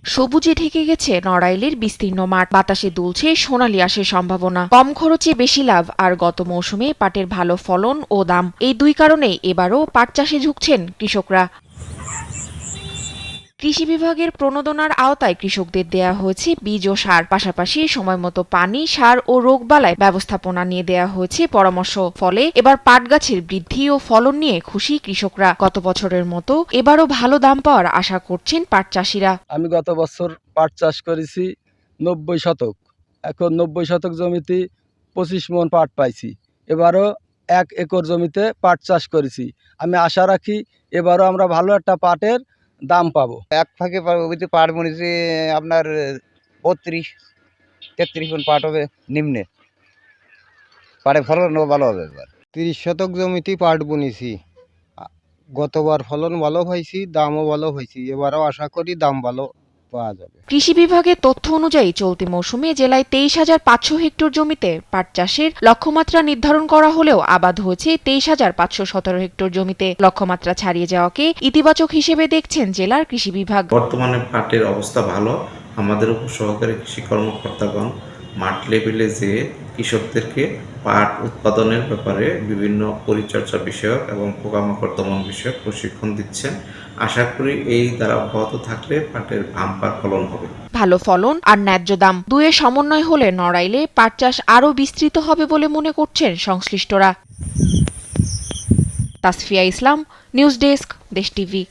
সবুজে ঢেকে গেছে নড়াইলের বিস্তীর্ণ মাঠ, বাতাসে দুলছে সোনালি আঁশের সম্ভাবনা। কম খরচে বেশি লাভ আর গত মৌসুমে পাটের ভালো ফলন ও দাম, এই দুই কারণেই এবারও পাট চাষে ঝুঁকছেন কৃষকরা। কৃষি বিভাগের প্রণোদনার আওতায় কৃষকদের দেয়া হয়েছে বীজ ও সার, পাশাপাশি সময়মতো পানি, সার ও রোগবালাই ব্যবস্থাপনা নিয়ে দেয়া হয়েছে পরামর্শ। ফলে এবার পাট গাছের বৃদ্ধি ও ফলন নিয়ে খুশি কৃষকরা। গত বছরের মতো এবারও ভালো দাম পাওয়ার আশা করছেন পাট চাষিরা। আমি গত বছর পাট চাষ করেছি 90 শতক। এখন 90 শতক জমিতে 25 মণ পাট পাইছি। এবারও 1 একর জমিতে পাট চাষ করেছি। আমি আশা রাখি এবারও আমরা ভালো একটা পাটের দাম পাবো। এক ফাঁকে পাট বুনেছি আপনার 32-33 মণ পাট হবে নিম্নে। পাটে ফলন ভালো হবে এবার। 30 শতক জমিতে পাট বুনেছি। গতবার ফলন ভালো হয়েছি, দামও ভালো হয়েছি। এবারও আশা করি দাম ভালো পাওয়া যাবে। কৃষি বিভাগের তথ্য অনুযায়ী চলতি মৌসুমে জেলায় 23,500 হেক্টর জমিতে পাট চাষের লক্ষ্যমাত্রা নির্ধারণ করা হলেও আবাদ হয়েছে 23,517 হেক্টর জমিতে। লক্ষ্যমাত্রা ছাড়িয়ে যাওয়াকে ইতিবাচক হিসেবে দেখছেন জেলার কৃষি বিভাগ। বর্তমানে পাটের অবস্থা ভালো। আমাদের উপসহকারী কৃষি কর্মকর্তাগণ মাঠ লেভেলে যেয়ে কৃষকদেরকে পাট উৎপাদনের ব্যাপারে বিভিন্ন পরিচর্যা বিষয়ক এবং পোকামাকড় দমন বিষয়ক প্রশিক্ষণ দিচ্ছেন। আশা করি এই দ্বারা অব্যাহত থাকলে পাটের বাম্পার ফলন হবে। ভালো ফলন আর ন্যায্য দাম দুয়ের সমন্বয় হলে নড়াইলে পাট চাষ আরও বিস্তৃত হবে বলে মনে করছেন সংশ্লিষ্টরা। তাসফিয়া ইসলাম, নিউজ ডেস্ক, দেশ টিভি।